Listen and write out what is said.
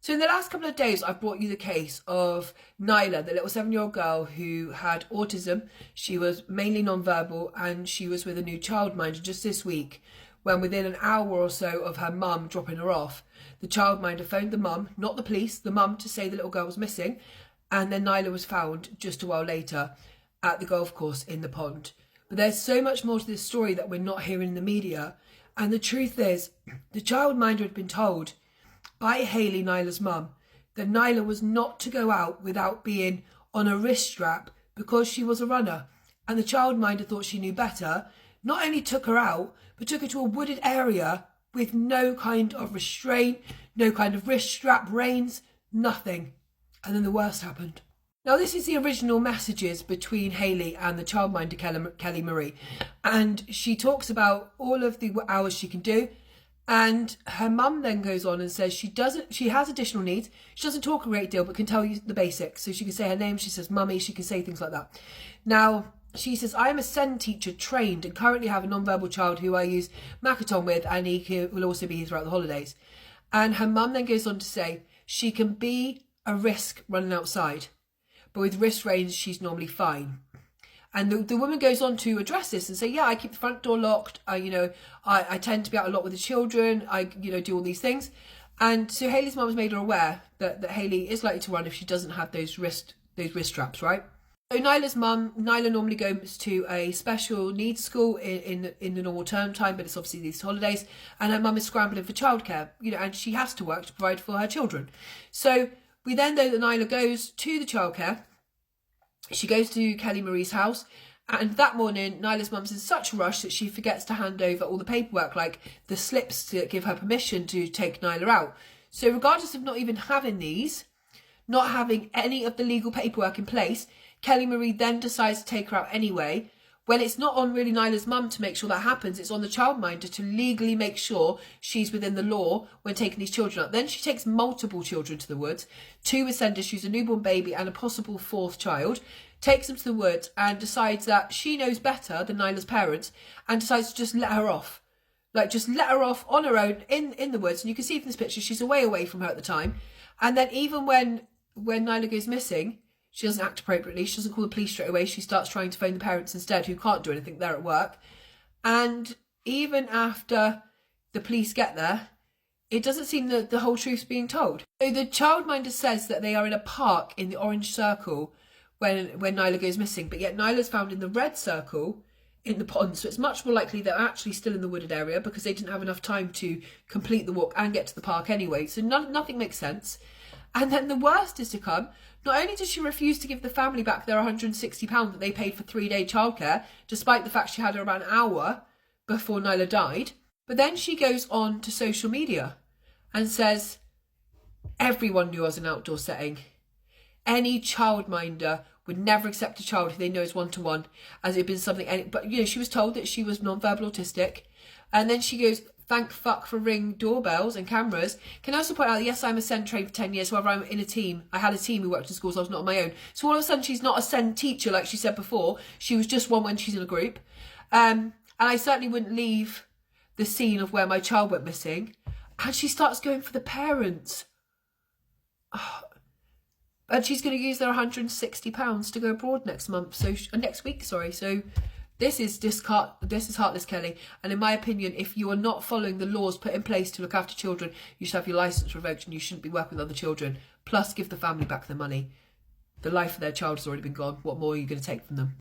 So in the last couple of days, I've brought you the case of Nyla, the little 7-year-old girl who had autism. She was mainly non-verbal and she was with a new childminder just this week, when within an hour or so of her mum dropping her off, the childminder phoned the mum, not the police, the mum, to say the little girl was missing. And then Nyla was found just a while later at the golf course in the pond. But there's so much more to this story that we're not hearing in the media. And the truth is, the childminder had been told by Hayley, Nyla's mum, that Nyla was not to go out without being on a wrist strap because she was a runner. And the childminder thought she knew better, not only took her out, but took her to a wooded area with no kind of restraint, no kind of wrist strap, reins, nothing. And then the worst happened. Now, this is the original messages between Hayley and the childminder, Kelly Marie. And she talks about all of the hours she can do. And her mum then goes on and says she has additional needs. She doesn't talk a great deal, but can tell you the basics. So she can say her name, she says mummy, she can say things like that. Now, she says, I am a SEN teacher trained and currently have a non-verbal child who I use Makaton with, and will also be here throughout the holidays. And her mum then goes on to say she can be a risk running outside, but with wrist reins, she's normally fine. And the woman goes on to address this and say, yeah, I keep the front door locked. I tend to be out a lot with the children. I do all these things. And so Hayley's mum has made her aware that Hayley is likely to run if she doesn't have those wrist straps, right? So Nyla normally goes to a special needs school in the normal term time, but it's obviously these holidays. And her mum is scrambling for childcare, and she has to work to provide for her children. So we then know that Nyla goes to the childcare. She goes to Kelly Marie's house, and that morning Nyla's mum's in such a rush that she forgets to hand over all the paperwork, like the slips to give her permission to take Nyla out. So regardless of not even having these, not having any of the legal paperwork in place, Kelly Marie then decides to take her out anyway. When it's not on really Nyla's mum to make sure that happens, it's on the childminder to legally make sure she's within the law when taking these children out. Then she takes multiple children to the woods, 2 with SEND issues, a newborn baby and a possible 4th child, takes them to the woods and decides that she knows better than Nyla's parents and decides to just let her off. Like, just let her off on her own in the woods. And you can see from this picture, she's away from her at the time. And then even when Nyla goes missing, she doesn't act appropriately. She doesn't call the police straight away. She starts trying to phone the parents instead, who can't do anything. They're at work. And even after the police get there, it doesn't seem that the whole truth's being told. So the childminder says that they are in a park in the orange circle when Nyla goes missing, but yet Nyla's found in the red circle in the pond. So it's much more likely they're actually still in the wooded area because they didn't have enough time to complete the walk and get to the park anyway. So nothing makes sense. And then the worst is to come. Not only does she refuse to give the family back their £160 that they paid for 3-day childcare, despite the fact she had her about an hour before Nyla died, but then she goes on to social media and says, everyone knew I was in an outdoor setting. Any childminder would never accept a child who they know is one-to-one, as it had been something, but she was told that she was non-verbal autistic. And then she goes, thank fuck for Ring doorbells and cameras. Can I also point out that, yes, I'm a SEND trained for 10 years. However, I'm in a team. I had a team who worked in schools. I was not on my own. So all of a sudden, she's not a SEND teacher like she said before. She was just one when she's in a group. And I certainly wouldn't leave the scene of where my child went missing. And she starts going for the parents. Oh. And she's going to use their £160 to go abroad next week. So this is heartless, Kelly. And in my opinion, if you are not following the laws put in place to look after children, you should have your licence revoked and you shouldn't be working with other children. Plus, give the family back their money. The life of their child has already been gone. What more are you going to take from them?